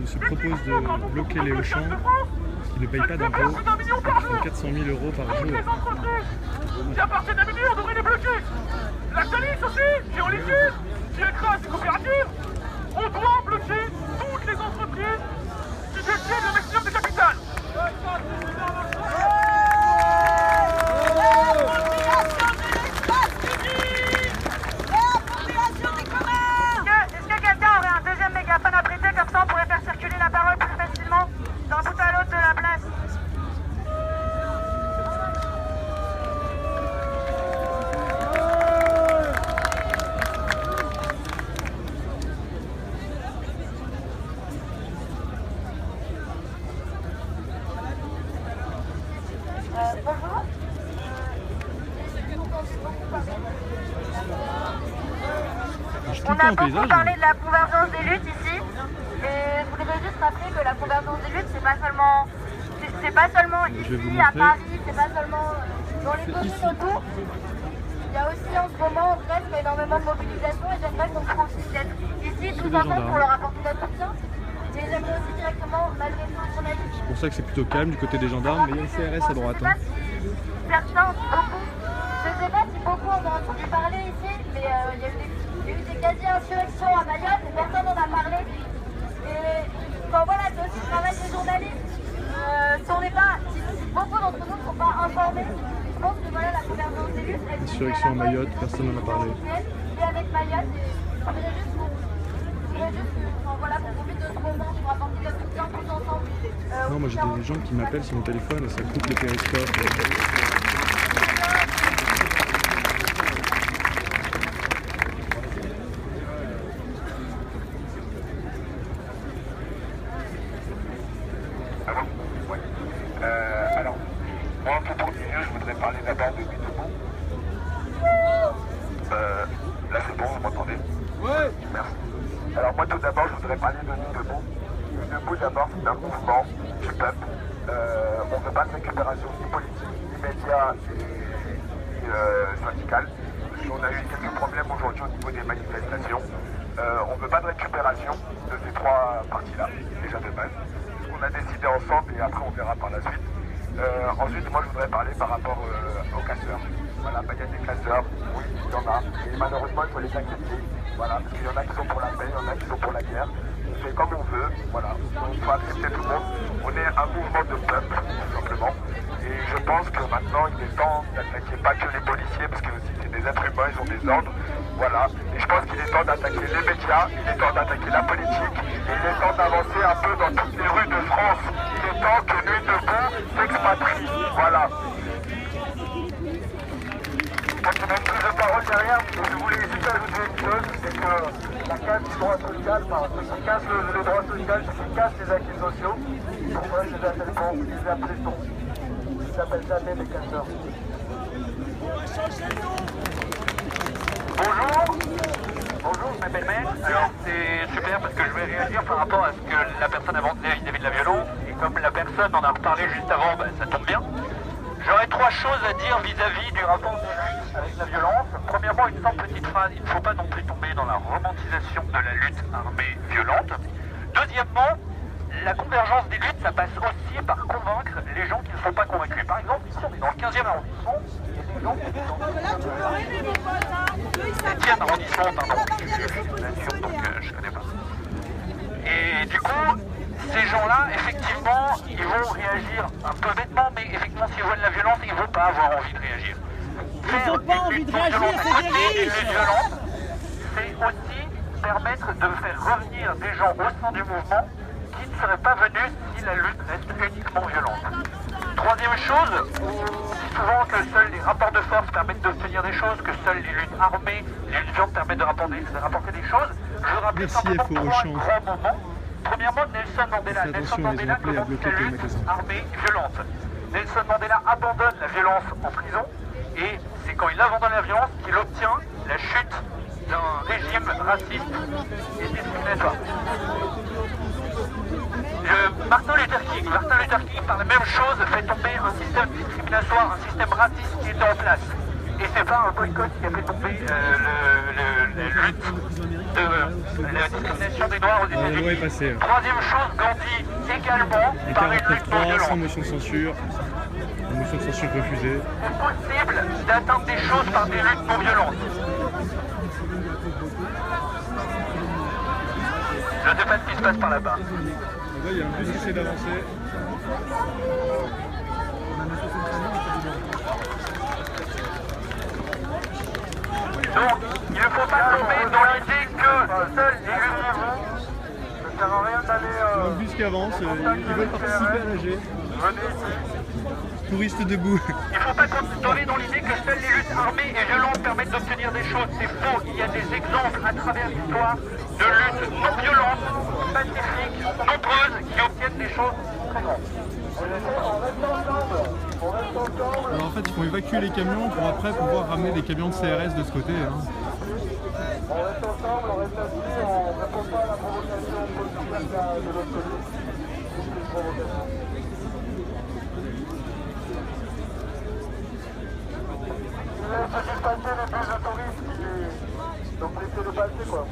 se propose de bloquer les Auchan qui ne payent pas d'impôts et qui font 400 000 € par jour. Les entreprises qui appartiennent à Mini, on devrait les bloquer. Lactalis aussi, qui est en liquide, qui écrase les coopératives. On doit bloquer toutes les entreprises qui détiennent le maximum de capital. Est-ce que quelqu'un aurait un deuxième mégaphone à prêter, comme ça on pourrait faire circuler la parole plus facilement d'un bout à l'autre de la place? Bonjour. On a beaucoup parlé de la convergence des luttes ici, et je voudrais juste rappeler que la convergence des luttes, c'est pas seulement ici à Paris, c'est pas seulement dans les communes autour. Il y a aussi en ce moment presque énormément de mobilisation, et j'aimerais qu'on profite d'être ici tous ensemble pour leur apporter notre soutien. Et j'aimerais aussi directement m'adresser aux journalistes. C'est pour ça que c'est plutôt calme du côté des gendarmes, mais il y a le CRS à droite. Je sais pas si beaucoup en ont entendu parler ici, mais il y a eu des quasi-insurrections à Mayotte et personne n'en a parlé. Et enfin, voilà, c'est aussi le travail des journalistes. Si beaucoup d'entre nous ne sont pas informés, je pense que voilà, la convergence des luttes... Insurrection à Mayotte, personne n'en a parlé. Et avec Mayotte, je voudrais juste voilà, qu'on profite de ce moment pour apporter notre soutien tous ensemble. Non, moi j'ai des gens qui m'appellent sur mon téléphone et ça coupe le périscope. Alors, moi, pour le milieu, je voudrais parler d'abord de Nuit debout. Là, c'est bon, vous m'entendez? Oui. Merci. Alors, moi, tout d'abord, je voudrais parler de Nuit debout. Nuit debout, d'abord, c'est un mouvement du peuple. On ne veut pas de récupération ni politique, ni médias, ni syndicale. On a eu quelques problèmes aujourd'hui au niveau des manifestations. On ne veut pas de récupération de ces trois parties-là, déjà de base. On a décidé ensemble et après on verra par la suite. Ensuite, moi je voudrais parler par rapport aux casseurs. Voilà, il y a des casseurs, oui, il y en a. Et malheureusement, il faut les accepter. Voilà, parce qu'il y en a qui sont pour la paix, il y en a qui sont pour la guerre. On fait comme on veut, voilà. Il faut accepter tout le monde. On est un mouvement de peuple, tout simplement. Et je pense que maintenant, il est temps d'attaquer pas que les policiers, parce que aussi c'est des êtres humains, ils ont des ordres. Voilà. Et je pense qu'il est temps d'attaquer les médias, il est temps d'attaquer la politique, et il est temps d'avancer un peu dans toutes les rues de France. Il est temps que Nuit debout s'expatrie. Voilà. Donc il y a une prise de parole derrière, et je voulais juste ajouter une chose, c'est que la casse du droit social, enfin, ceux qui cassent le droit social, ceux qui cassent les acquis sociaux, pour moi je les appelle pas, je les appelle ton. Ils s'appellent jamais des casseurs. Bonjour, je m'appelle Maël. Alors c'est super parce que je vais réagir par rapport à ce que la personne avant disait vis-à-vis de la violence. Et comme la personne en a reparlé juste avant, bah, ça tombe bien. J'aurais trois choses à dire vis-à-vis du rapport des luttes avec la violence. Premièrement, une simple petite phrase, il ne faut pas non plus tomber dans la romantisation de la lutte armée violente. Deuxièmement, la convergence des luttes, ça passe aussi par convaincre les gens qui ne sont pas convaincus. Par exemple, ici on est dans le 15e arrondissement, il y a des gens qui sont dans le 7e arrondissement, pardon, je suis de nature, donc je connais pas. Et du coup, ces gens-là, effectivement, ils vont réagir un peu bêtement, mais effectivement, s'ils voient de la violence, ils ne vont pas avoir envie de réagir. Ils n'ont pas envie de réagir, c'est des riches. C'est aussi permettre de faire revenir des gens au sein du mouvement qui ne seraient pas venus si la lutte reste uniquement violente. Troisième chose, on dit souvent que seuls les rapports de force permettent d'obtenir des choses, que seules les luttes armées, les luttes violentes permettent de rapporter des choses. Je veux rappeler simplement trois grands moments. Premièrement, Nelson Mandela. Nelson Mandela commence sa lutte armée violente. Nelson Mandela abandonne la violence en prison et c'est quand il abandonne la violence qu'il obtient la chute d'un régime raciste et discriminatoire. Martin Luther King, par la même chose, fait tomber un système discriminatoire, un système raciste qui était en place. et c'est pas un boycott qui a fait tomber la lutte de la discrimination des Noirs aux La loi est États-Unis. passée. Troisième chose, Gandhi également Et par une lutte non 49.3 sans violente. motion de censure. La motion de censure refusée. C'est possible d'atteindre des choses par des luttes non violentes. Je ne sais pas ce qui se passe par là-bas. Là, il y a un bus qui essaie d'avancer. Donc, il ne faut pas tomber dans l'idée que seuls les luttes... Ça sert à rien d'aller... Il y a un bus qui avance. Ils veulent participer à l'AG. Touristes debout. Il ne faut pas tomber dans l'idée que seules les luttes armées et violentes permettent d'obtenir des choses. C'est faux. Il y a des exemples à travers l'histoire de luttes non violentes, pacifiques, nombreuses, qui obtiennent des choses très grandes. Alors en fait, il faut évacuer les camions pour après pouvoir ramener des camions de CRS de ce côté. Hein. On reste ensemble, on reste assis, on ne répond pas à la provocation politique de l'autre côté. Toutes les provocations. Il laisse juste passer les bus de touristes, donc laissez-le passer quoi.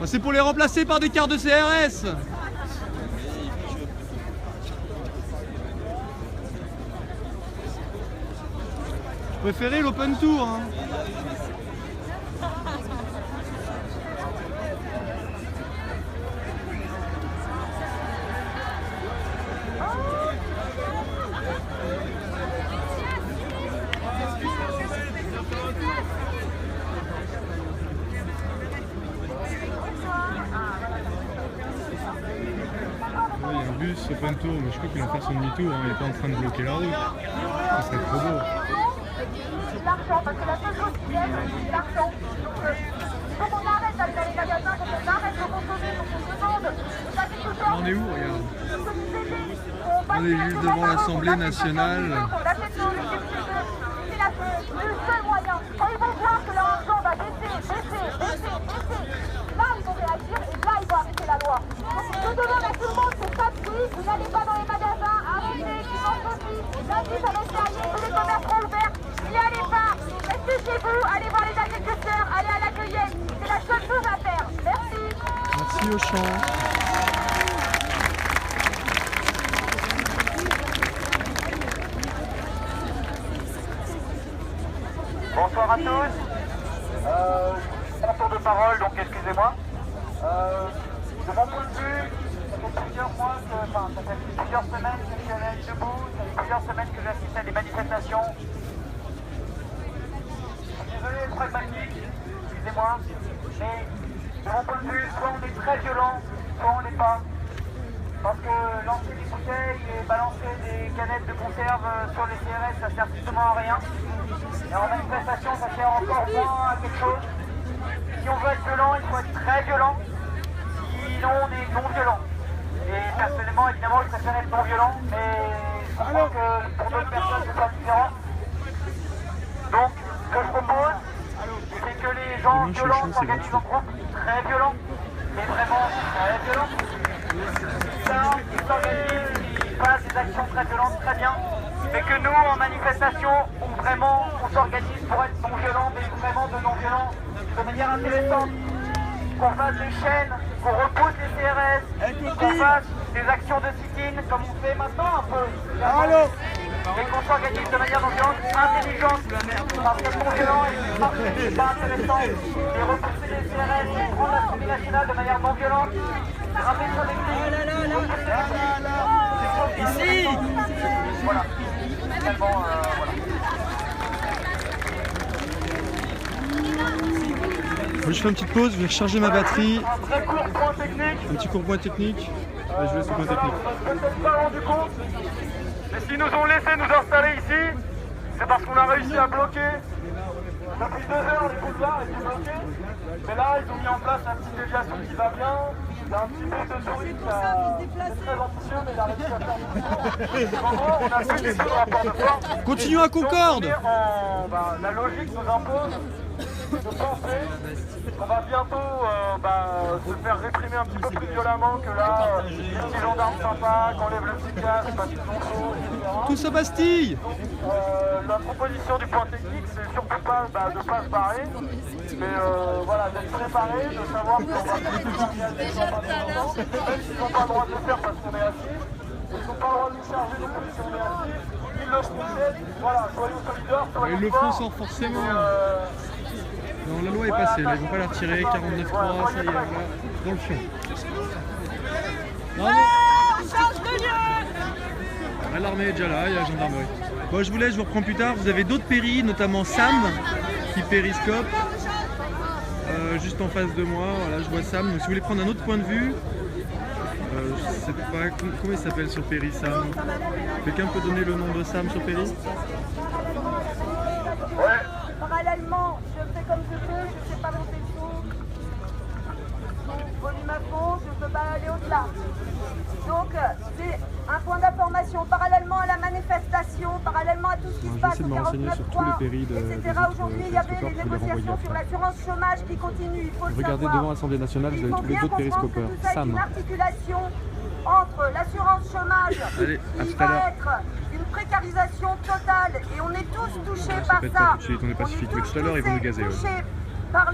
C'est pour les remplacer par des cars de CRS. Je préférais l'open tour. Hein. Il y a un bus open tour, mais je crois qu'il va faire son demi-tour, hein. Il n'est pas en train de bloquer la route. Ça serait trop beau. L'argent, parce que la seule chose qui aime, c'est l'argent. Donc on arrête d'aller dans les magasins, donc on arrête de consommer, donc on demande aux agriculteurs. On est où, regarde? On est juste devant l'Assemblée nationale. C'est le seul moyen. Quand ils vont voir que leur argent va baisser, là ils vont réagir et là ils vont arrêter la loi. Donc je demande à tout le monde, c'est pas de prix, vous n'allez pas dans les magasins, arrêtez, dimanche aussi, lundi ça va être férié, tous les commerces seront ouverts, n'y allez pas, restez chez vous, allez voir les agriculteurs, allez à la cueillette, c'est la seule chose à faire. Merci. Merci Auchan. Bonsoir à tous. Un tour de parole, donc excusez-moi. De mon point de vue, ça fait plusieurs mois ça fait plusieurs semaines que je suis à la debout, ça fait plusieurs semaines que j'assiste à des manifestations. Je suis désolé d'être pragmatique, excusez-moi, mais de mon point de vue, soit on est très violent, soit on n'est pas. Parce que lancer des bouteilles et balancer des canettes de conserve sur les CRS, ça sert strictement à rien. Et en manifestation, ça sert encore moins à quelque chose. Si on veut être violent, il faut être très violent. Sinon, on est non violent. Et personnellement, évidemment, je préfère être non violent, mais je comprends que pour d'autres personnes, c'est pas différent. Donc, ce que je propose, c'est que les gens violents s'organisent en groupe très violents, mais vraiment très violents. Ils s'organisent, ils passent des actions très violentes, très bien. Mais que nous, en manifestation, on s'organise pour être non-violent, mais vraiment de non-violent, de manière intéressante. Qu'on fasse des chaînes, qu'on repousse les CRS, qu'on fasse des actions de sit-in, comme on fait maintenant un peu. Et qu'on s'organise de manière non-violente, intelligente, parce que non-violent est pas intéressant. Et repousser les CRS, et prendre l'Assemblée nationale de manière non-violente, rappeler sur les clés. Ici. Voilà. Finalement, voilà. Je fais une petite pause, je vais recharger ma batterie. Un très court point technique. Un petit court point technique. Ouais, je vais laisser le point technique. On ne s'est peut-être pas rendu compte, mais s'ils nous ont laissé nous installer ici, c'est parce qu'on a réussi à bloquer. Depuis 2 heures, les boulevards étaient bloqués. Mais là, ils ont mis en place la petite déviation qui va bien. Il y a un petit peu de tourisme, c'est très ambitieux, mais il a réussi à faire. En gros, on a fait des rapport de force. Continuons à Concorde. La logique nous impose de penser qu'on va bientôt se faire réprimer un petit peu plus violemment que là, les petits gendarmes sympas, qu'on lève le petit casque parce qu'ils ont chaud, etc. Tous à Bastille. La proposition du point technique, c'est surtout pas de ne pas se barrer, mais voilà, d'être préparé, de savoir qu'on va même s'ils n'ont pas le droit de le faire parce qu'on est assis, ils n'ont pas le droit de nous charger non plus si on est assis, ils le font, voilà, soyons solidaires, soyons Ils le forts, font sans forcément. Non, la loi est passée, là, ils vont pas la retirer, 49.3, ça y est, voilà, dans le champ. Change de lieu. L'armée est déjà là, il y a la gendarmerie. Bon, je vous laisse, je vous reprends plus tard. Vous avez d'autres péris, notamment Sam, qui périscope, juste en face de moi. Voilà, je vois Sam. Donc, si vous voulez prendre un autre point de vue, je sais pas comment il s'appelle sur Péry, Sam. Quelqu'un peut donner le nom de Sam sur Péry? Ouais. Parallèlement, je fais comme je peux, je ne sais pas monter le son. Volume à fond, je ne peux pas aller au-delà. Donc, c'est un point d'information parallèlement à la manifestation, parallèlement à tout ce qui se passe au 49.3, etc. Aujourd'hui, il y avait les négociations sur l'assurance chômage qui continuent. Il faut le savoir. Regardez devant l'Assemblée nationale, vous avez tous les autres périscopeurs. Sam. Une articulation entre l'assurance chômage qui va être une précarisation totale et on est tous touchés par ça. On est pacifique. Tout à l'heure, ils vont nous gazer. Par